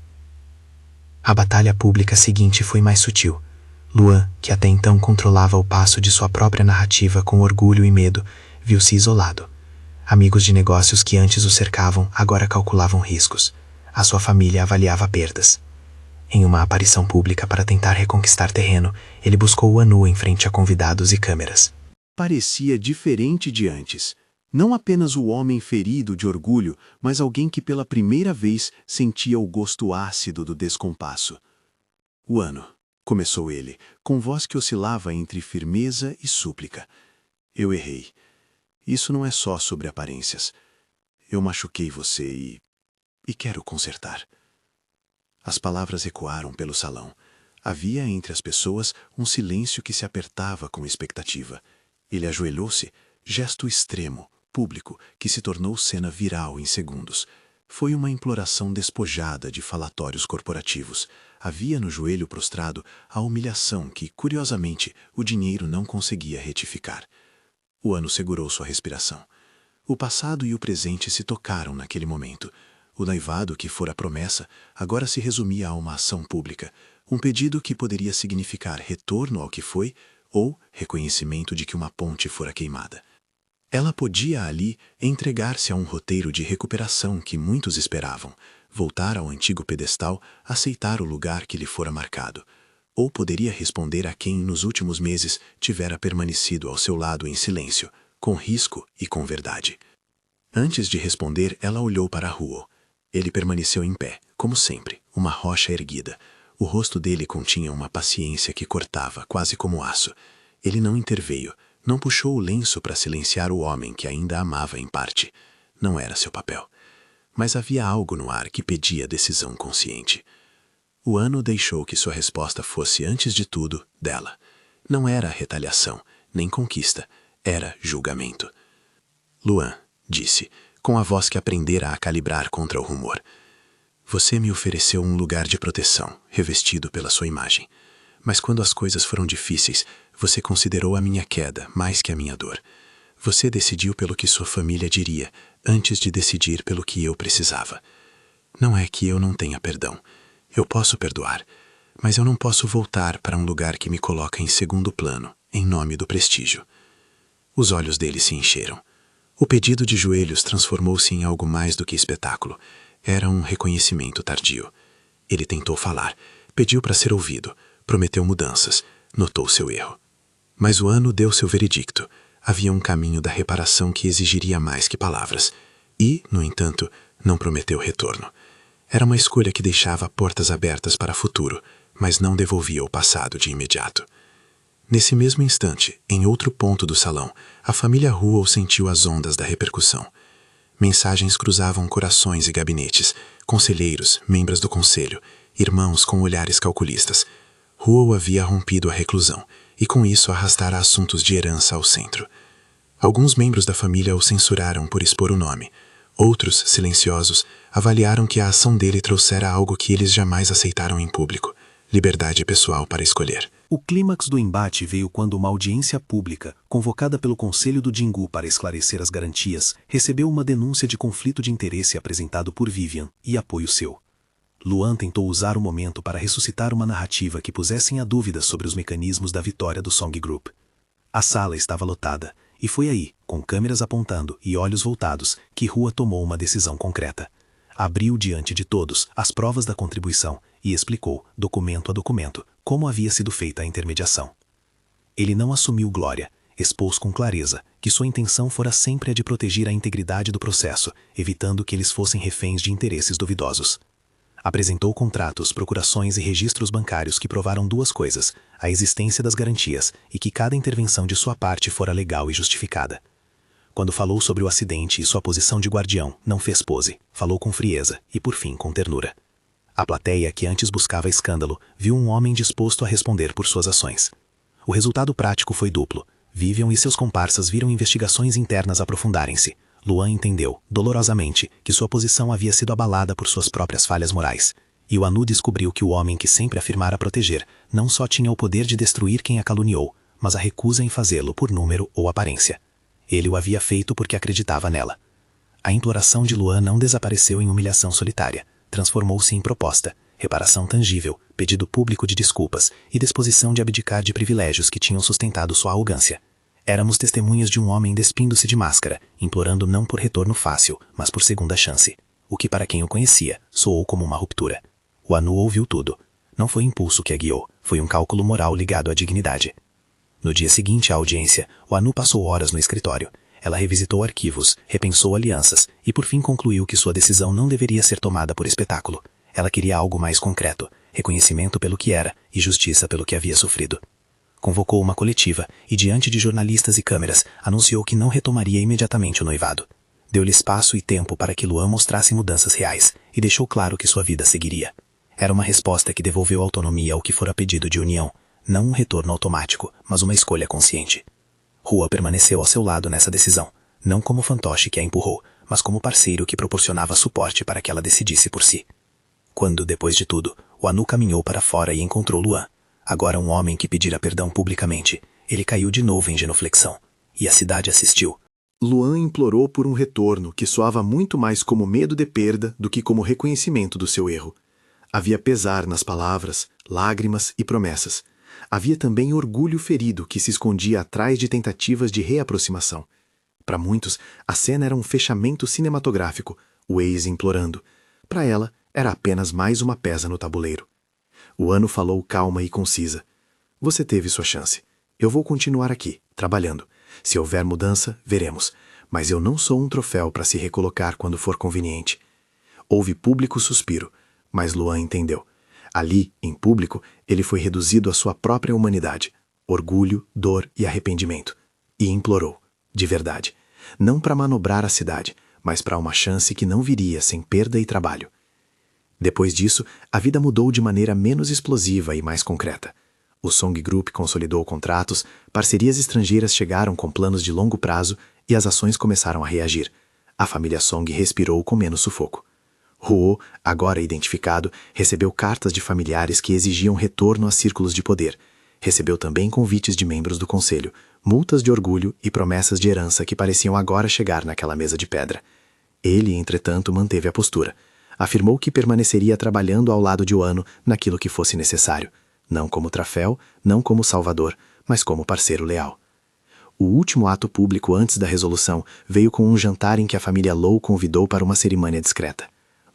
A batalha pública seguinte foi mais sutil. Luan, que até então controlava o passo de sua própria narrativa com orgulho e medo, viu-se isolado. Amigos de negócios que antes o cercavam agora calculavam riscos. A sua família avaliava perdas. Em uma aparição pública para tentar reconquistar terreno, ele buscou o Anu em frente a convidados e câmeras. Parecia diferente de antes. Não apenas o homem ferido de orgulho, mas alguém que pela primeira vez sentia o gosto ácido do descompasso. "O Anu", começou ele, com voz que oscilava entre firmeza e súplica. "Eu errei. Isso não é só sobre aparências. Eu machuquei você e quero consertar." As palavras ecoaram pelo salão. Havia entre as pessoas um silêncio que se apertava com expectativa. Ele ajoelhou-se, gesto extremo, público, que se tornou cena viral em segundos. Foi uma imploração despojada de falatórios corporativos. Havia no joelho prostrado a humilhação que, curiosamente, o dinheiro não conseguia retificar. O Anu segurou sua respiração. O passado e o presente se tocaram naquele momento. O noivado, que fora promessa, agora se resumia a uma ação pública, um pedido que poderia significar retorno ao que foi ou reconhecimento de que uma ponte fora queimada. Ela podia ali entregar-se a um roteiro de recuperação que muitos esperavam, voltar ao antigo pedestal, aceitar o lugar que lhe fora marcado. Ou poderia responder a quem nos últimos meses tivera permanecido ao seu lado em silêncio, com risco e com verdade. Antes de responder, ela olhou para Huo. Ele permaneceu em pé, como sempre, uma rocha erguida. O rosto dele continha uma paciência que cortava, quase como aço. Ele não interveio, não puxou o lenço para silenciar o homem que ainda amava em parte. Não era seu papel. Mas havia algo no ar que pedia decisão consciente. O Anu deixou que sua resposta fosse, antes de tudo, dela. Não era retaliação, nem conquista, era julgamento. "Luan", disse, com a voz que aprendera a calibrar contra o rumor. "Você me ofereceu um lugar de proteção, revestido pela sua imagem. Mas quando as coisas foram difíceis, você considerou a minha queda mais que a minha dor. Você decidiu pelo que sua família diria, antes de decidir pelo que eu precisava. Não é que eu não tenha perdão. Eu posso perdoar, mas eu não posso voltar para um lugar que me coloca em segundo plano, em nome do prestígio." Os olhos dele se encheram. O pedido de joelhos transformou-se em algo mais do que espetáculo. Era um reconhecimento tardio. Ele tentou falar, pediu para ser ouvido, prometeu mudanças, notou seu erro. Mas o Anu deu seu veredicto. Havia um caminho da reparação que exigiria mais que palavras. E, no entanto, não prometeu retorno. Era uma escolha que deixava portas abertas para o futuro, mas não devolvia o passado de imediato. Nesse mesmo instante, em outro ponto do salão, a família Huo sentiu as ondas da repercussão. Mensagens cruzavam corações e gabinetes, conselheiros, membros do conselho, irmãos com olhares calculistas. Huo havia rompido a reclusão, e com isso arrastara assuntos de herança ao centro. Alguns membros da família o censuraram por expor o nome. Outros, silenciosos, avaliaram que a ação dele trouxera algo que eles jamais aceitaram em público: liberdade pessoal para escolher. O clímax do embate veio quando uma audiência pública, convocada pelo Conselho do Jingu para esclarecer as garantias, recebeu uma denúncia de conflito de interesse apresentado por Vivian e apoio seu. Luan tentou usar o momento para ressuscitar uma narrativa que pusesse em dúvida sobre os mecanismos da vitória do Song Group. A sala estava lotada, e foi aí, com câmeras apontando e olhos voltados, que Hua tomou uma decisão concreta. Abriu diante de todos as provas da contribuição e explicou, documento a documento, como havia sido feita a intermediação. Ele não assumiu glória, expôs com clareza que sua intenção fora sempre a de proteger a integridade do processo, evitando que eles fossem reféns de interesses duvidosos. Apresentou contratos, procurações e registros bancários que provaram duas coisas: a existência das garantias e que cada intervenção de sua parte fora legal e justificada. Quando falou sobre o acidente e sua posição de guardião, não fez pose, falou com frieza e, por fim, com ternura. A plateia, que antes buscava escândalo, viu um homem disposto a responder por suas ações. O resultado prático foi duplo. Vivian e seus comparsas viram investigações internas aprofundarem-se. Luan entendeu, dolorosamente, que sua posição havia sido abalada por suas próprias falhas morais. E o Anu descobriu que o homem que sempre afirmara proteger não só tinha o poder de destruir quem a caluniou, mas a recusa em fazê-lo por número ou aparência. Ele o havia feito porque acreditava nela. A imploração de Luan não desapareceu em humilhação solitária. Transformou-se em proposta, reparação tangível, pedido público de desculpas e disposição de abdicar de privilégios que tinham sustentado sua arrogância. Éramos testemunhas de um homem despindo-se de máscara, implorando não por retorno fácil, mas por segunda chance. O que para quem o conhecia, soou como uma ruptura. O Anu ouviu tudo. Não foi impulso que a guiou, foi um cálculo moral ligado à dignidade. No dia seguinte à audiência, o Anu passou horas no escritório. Ela revisitou arquivos, repensou alianças e por fim concluiu que sua decisão não deveria ser tomada por espetáculo. Ela queria algo mais concreto, reconhecimento pelo que era e justiça pelo que havia sofrido. Convocou uma coletiva e, diante de jornalistas e câmeras, anunciou que não retomaria imediatamente o noivado. Deu-lhe espaço e tempo para que Luan mostrasse mudanças reais e deixou claro que sua vida seguiria. Era uma resposta que devolveu autonomia ao que fora pedido de união, não um retorno automático, mas uma escolha consciente. Hua permaneceu ao seu lado nessa decisão, não como fantoche que a empurrou, mas como parceiro que proporcionava suporte para que ela decidisse por si. Quando, depois de tudo, o Anu caminhou para fora e encontrou Luan, agora um homem que pedira perdão publicamente, ele caiu de novo em genuflexão, e a cidade assistiu. Luan implorou por um retorno que soava muito mais como medo de perda do que como reconhecimento do seu erro. Havia pesar nas palavras, lágrimas e promessas. Havia também orgulho ferido que se escondia atrás de tentativas de reaproximação. Para muitos, a cena era um fechamento cinematográfico, o ex implorando. Para ela, era apenas mais uma peça no tabuleiro. O Anu falou calma e concisa. Você teve sua chance. Eu vou continuar aqui, trabalhando. Se houver mudança, veremos. Mas eu não sou um troféu para se recolocar quando for conveniente. Houve público suspiro, mas Luan entendeu. Ali, em público, ele foi reduzido à sua própria humanidade, orgulho, dor e arrependimento. E implorou, de verdade, não para manobrar a cidade, mas para uma chance que não viria sem perda e trabalho. Depois disso, a vida mudou de maneira menos explosiva e mais concreta. O Song Group consolidou contratos, parcerias estrangeiras chegaram com planos de longo prazo e as ações começaram a reagir. A família Song respirou com menos sufoco. Huo, agora identificado, recebeu cartas de familiares que exigiam retorno a círculos de poder. Recebeu também convites de membros do conselho, multas de orgulho e promessas de herança que pareciam agora chegar naquela mesa de pedra. Ele, entretanto, manteve a postura. Afirmou que permaneceria trabalhando ao lado de Wano naquilo que fosse necessário. Não como troféu, não como salvador, mas como parceiro leal. O último ato público antes da resolução veio com um jantar em que a família Lou convidou para uma cerimônia discreta.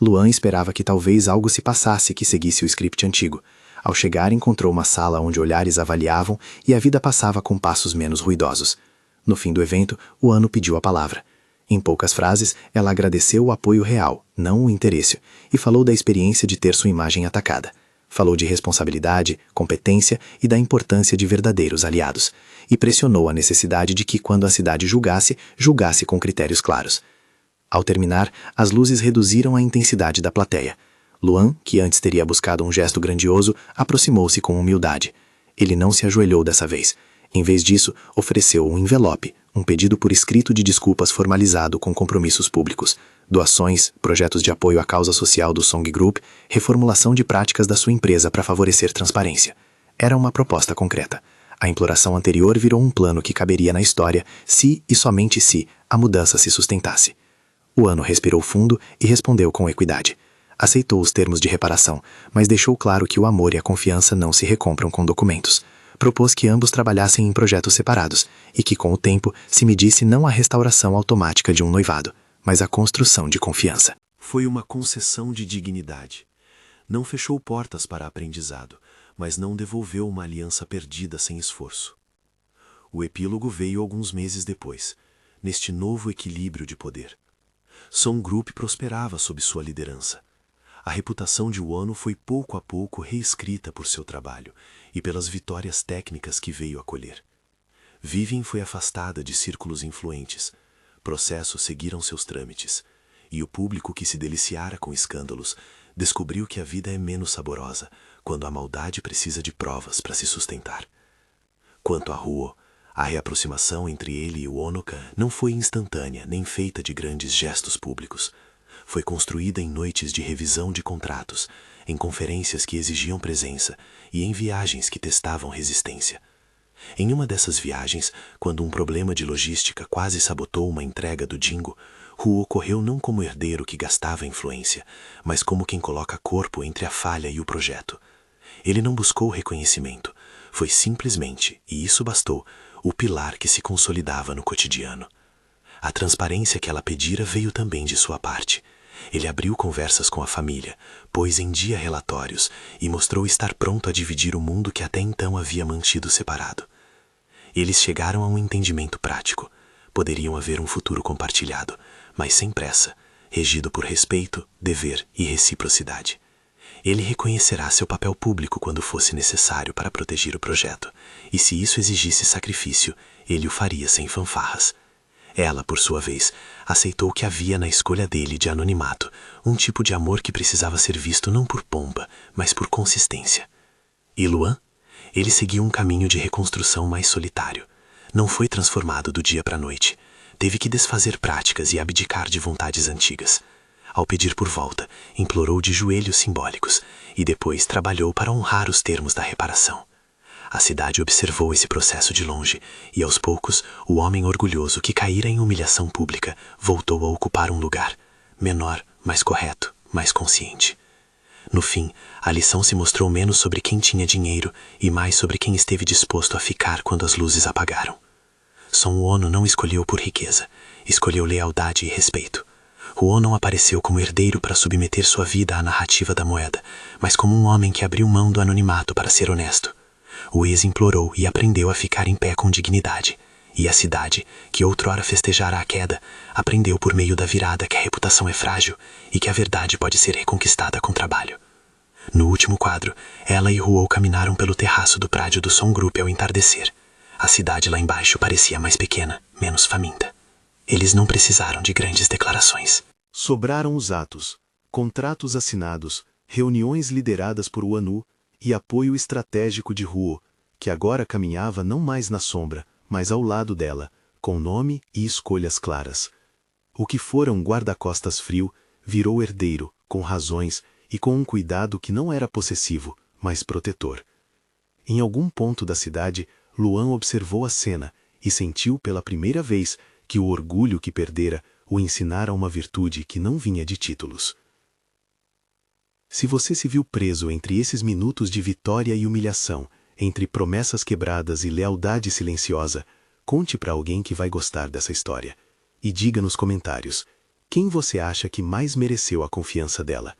Luan esperava que talvez algo se passasse que seguisse o script antigo. Ao chegar, encontrou uma sala onde olhares avaliavam e a vida passava com passos menos ruidosos. No fim do evento, o Anu pediu a palavra. Em poucas frases, ela agradeceu o apoio real, não o interesse, e falou da experiência de ter sua imagem atacada. Falou de responsabilidade, competência e da importância de verdadeiros aliados. E pressionou a necessidade de que, quando a cidade julgasse, julgasse com critérios claros. Ao terminar, as luzes reduziram a intensidade da plateia. Luan, que antes teria buscado um gesto grandioso, aproximou-se com humildade. Ele não se ajoelhou dessa vez. Em vez disso, ofereceu um envelope, um pedido por escrito de desculpas formalizado com compromissos públicos, doações, projetos de apoio à causa social do Song Group, reformulação de práticas da sua empresa para favorecer transparência. Era uma proposta concreta. A imploração anterior virou um plano que caberia na história se, e somente se, a mudança se sustentasse. O Anu respirou fundo e respondeu com equidade. Aceitou os termos de reparação, mas deixou claro que o amor e a confiança não se recompram com documentos. Propôs que ambos trabalhassem em projetos separados e que, com o tempo, se medisse não a restauração automática de um noivado, mas a construção de confiança. Foi uma concessão de dignidade. Não fechou portas para aprendizado, mas não devolveu uma aliança perdida sem esforço. O epílogo veio alguns meses depois, neste novo equilíbrio de poder. Song Group prosperava sob sua liderança. A reputação de Wano foi pouco a pouco reescrita por seu trabalho e pelas vitórias técnicas que veio a colher. Vivian foi afastada de círculos influentes, Processos seguiram seus trâmites, e o público que se deliciara com escândalos descobriu que a vida é menos saborosa quando a maldade precisa de provas para se sustentar. Quanto a Ruo, a reaproximação entre ele e o Onoka não foi instantânea nem feita de grandes gestos públicos. Foi construída em noites de revisão de contratos, em conferências que exigiam presença e em viagens que testavam resistência. Em uma dessas viagens, quando um problema de logística quase sabotou uma entrega do Jingo, Ruo correu não como herdeiro que gastava influência, mas como quem coloca corpo entre a falha e o projeto. Ele não buscou reconhecimento, foi simplesmente, e isso bastou, o pilar que se consolidava no cotidiano. A transparência que ela pedira veio também de sua parte. Ele abriu conversas com a família, pôs em dia relatórios e mostrou estar pronto a dividir o mundo que até então havia mantido separado. Eles chegaram a um entendimento prático. Poderiam haver um futuro compartilhado, mas sem pressa, regido por respeito, dever e reciprocidade. Ele reconhecerá seu papel público quando fosse necessário para proteger o projeto, e se isso exigisse sacrifício, ele o faria sem fanfarras. Ela, por sua vez, aceitou que havia na escolha dele de anonimato um tipo de amor que precisava ser visto não por pompa, mas por consistência. E Luan? Ele seguiu um caminho de reconstrução mais solitário. Não foi transformado do dia para a noite. Teve que desfazer práticas e abdicar de vontades antigas. Ao pedir por volta, implorou de joelhos simbólicos e depois trabalhou para honrar os termos da reparação. A cidade observou esse processo de longe e, aos poucos, o homem orgulhoso que caíra em humilhação pública voltou a ocupar um lugar, menor, mais correto, mais consciente. No fim, a lição se mostrou menos sobre quem tinha dinheiro e mais sobre quem esteve disposto a ficar quando as luzes apagaram. Son Ono não escolheu por riqueza, escolheu lealdade e respeito. Ruo não apareceu como herdeiro para submeter sua vida à narrativa da moeda, mas como um homem que abriu mão do anonimato para ser honesto. O ex implorou e aprendeu a ficar em pé com dignidade, e a cidade, que outrora festejara a queda, aprendeu por meio da virada que a reputação é frágil e que a verdade pode ser reconquistada com trabalho. No último quadro, ela e Ruo caminaram pelo terraço do prédio do Son Group ao entardecer. A cidade lá embaixo parecia mais pequena, menos faminta. Eles não precisaram de grandes declarações. Sobraram os atos, contratos assinados, reuniões lideradas por Wanu e apoio estratégico de Ruo, que agora caminhava não mais na sombra, mas ao lado dela, com nome e escolhas claras. O que fora um guarda-costas frio, virou herdeiro, com razões e com um cuidado que não era possessivo, mas protetor. Em algum ponto da cidade, Luan observou a cena e sentiu pela primeira vez que o orgulho que perdera o ensinara uma virtude que não vinha de títulos. Se você se viu preso entre esses minutos de vitória e humilhação, entre promessas quebradas e lealdade silenciosa, conte para alguém que vai gostar dessa história. E diga nos comentários, quem você acha que mais mereceu a confiança dela?